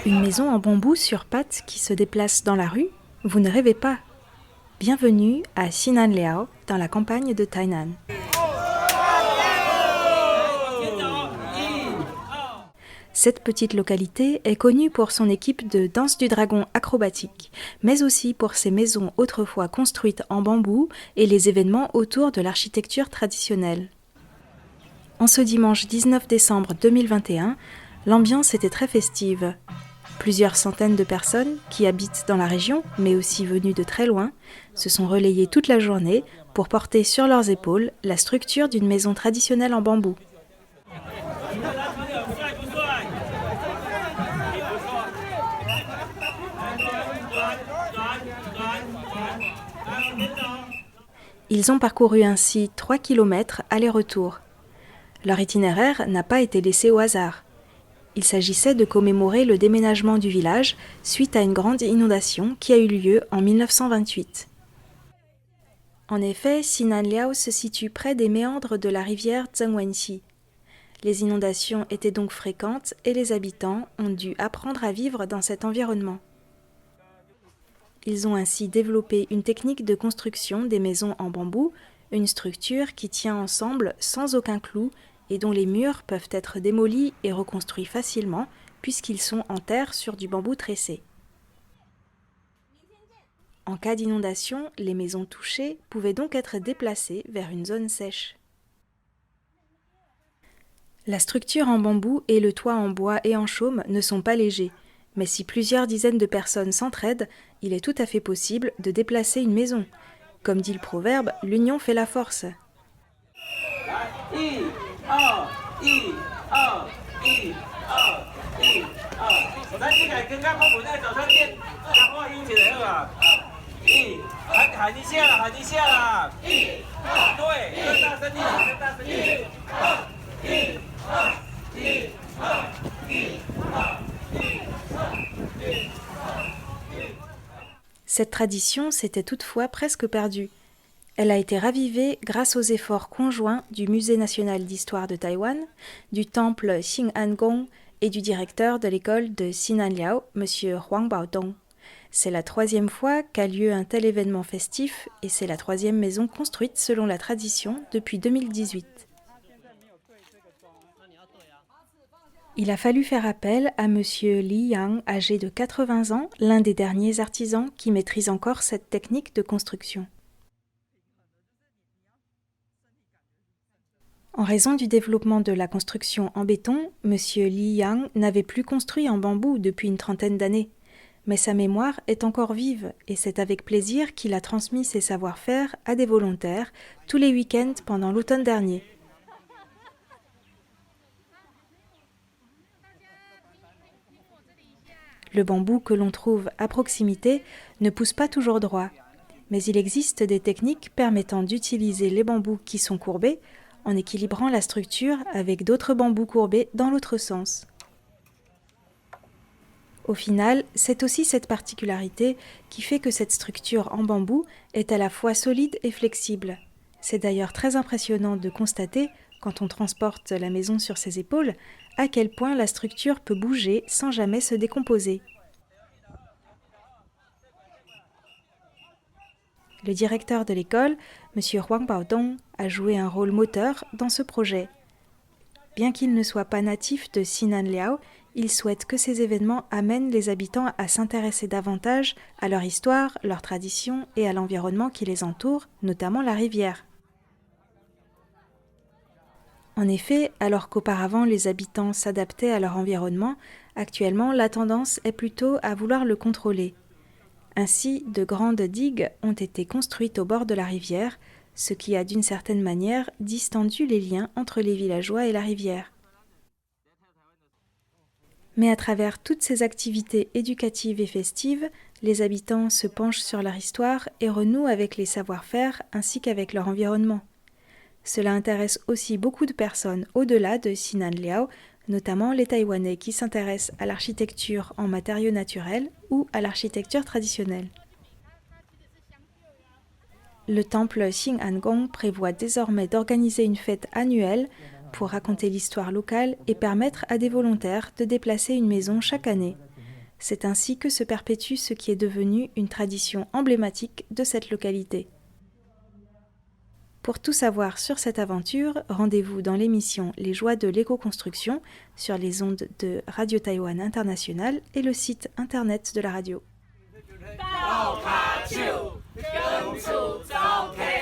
Une maison en bambou sur pattes qui se déplace dans la rue? Vous ne rêvez pas! Bienvenue à Sinanliao, dans la campagne de Tainan. Cette petite localité est connue pour son équipe de danse du dragon acrobatique, mais aussi pour ses maisons autrefois construites en bambou et les événements autour de l'architecture traditionnelle. En ce dimanche 19 décembre 2021, l'ambiance était très festive. Plusieurs centaines de personnes qui habitent dans la région, mais aussi venues de très loin, se sont relayées toute la journée pour porter sur leurs épaules la structure d'une maison traditionnelle en bambou. Ils ont parcouru ainsi 3 km aller-retour. Leur itinéraire n'a pas été laissé au hasard. Il s'agissait de commémorer le déménagement du village suite à une grande inondation qui a eu lieu en 1928. En effet, Sinanliao se situe près des méandres de la rivière Zhengwenxi. Les inondations étaient donc fréquentes et les habitants ont dû apprendre à vivre dans cet environnement. Ils ont ainsi développé une technique de construction des maisons en bambou, une structure qui tient ensemble sans aucun clou et dont les murs peuvent être démolis et reconstruits facilement puisqu'ils sont en terre sur du bambou tressé. En cas d'inondation, les maisons touchées pouvaient donc être déplacées vers une zone sèche. La structure en bambou et le toit en bois et en chaume ne sont pas légers, mais si plusieurs dizaines de personnes s'entraident, il est tout à fait possible de déplacer une maison. Comme dit le proverbe, l'union fait la force. Cette tradition s'était toutefois presque perdue. Elle a été ravivée grâce aux efforts conjoints du Musée national d'histoire de Taïwan, du temple Xing'an et du directeur de l'école de Sinanliao, M. Huang Baodong. C'est la 3e fois qu'a lieu un tel événement festif et c'est la 3e maison construite selon la tradition depuis 2018. Il a fallu faire appel à M. Li Yang, âgé de 80 ans, l'un des derniers artisans qui maîtrise encore cette technique de construction. En raison du développement de la construction en béton, M. Li Yang n'avait plus construit en bambou depuis une trentaine d'années. Mais sa mémoire est encore vive et c'est avec plaisir qu'il a transmis ses savoir-faire à des volontaires tous les week-ends pendant l'automne dernier. Le bambou que l'on trouve à proximité ne pousse pas toujours droit, mais il existe des techniques permettant d'utiliser les bambous qui sont courbés en équilibrant la structure avec d'autres bambous courbés dans l'autre sens. Au final, c'est aussi cette particularité qui fait que cette structure en bambou est à la fois solide et flexible. C'est d'ailleurs très impressionnant de constater, quand on transporte la maison sur ses épaules, à quel point la structure peut bouger sans jamais se décomposer. Le directeur de l'école, M. Huang Baodong, a joué un rôle moteur dans ce projet. Bien qu'il ne soit pas natif de Sinanliao, il souhaite que ces événements amènent les habitants à s'intéresser davantage à leur histoire, leurs traditions et à l'environnement qui les entoure, notamment la rivière. En effet, alors qu'auparavant les habitants s'adaptaient à leur environnement, actuellement la tendance est plutôt à vouloir le contrôler. Ainsi, de grandes digues ont été construites au bord de la rivière, ce qui a d'une certaine manière distendu les liens entre les villageois et la rivière. Mais à travers toutes ces activités éducatives et festives, les habitants se penchent sur leur histoire et renouent avec les savoir-faire ainsi qu'avec leur environnement. Cela intéresse aussi beaucoup de personnes au-delà de Sinanliao, notamment les Taïwanais qui s'intéressent à l'architecture en matériaux naturels ou à l'architecture traditionnelle. Le temple Xing'an prévoit désormais d'organiser une fête annuelle pour raconter l'histoire locale et permettre à des volontaires de déplacer une maison chaque année. C'est ainsi que se perpétue ce qui est devenu une tradition emblématique de cette localité. Pour tout savoir sur cette aventure, rendez-vous dans l'émission Les joies de l'éco-construction sur les ondes de Radio Taïwan International et le site internet de la radio. 倒卡手，跟出走开。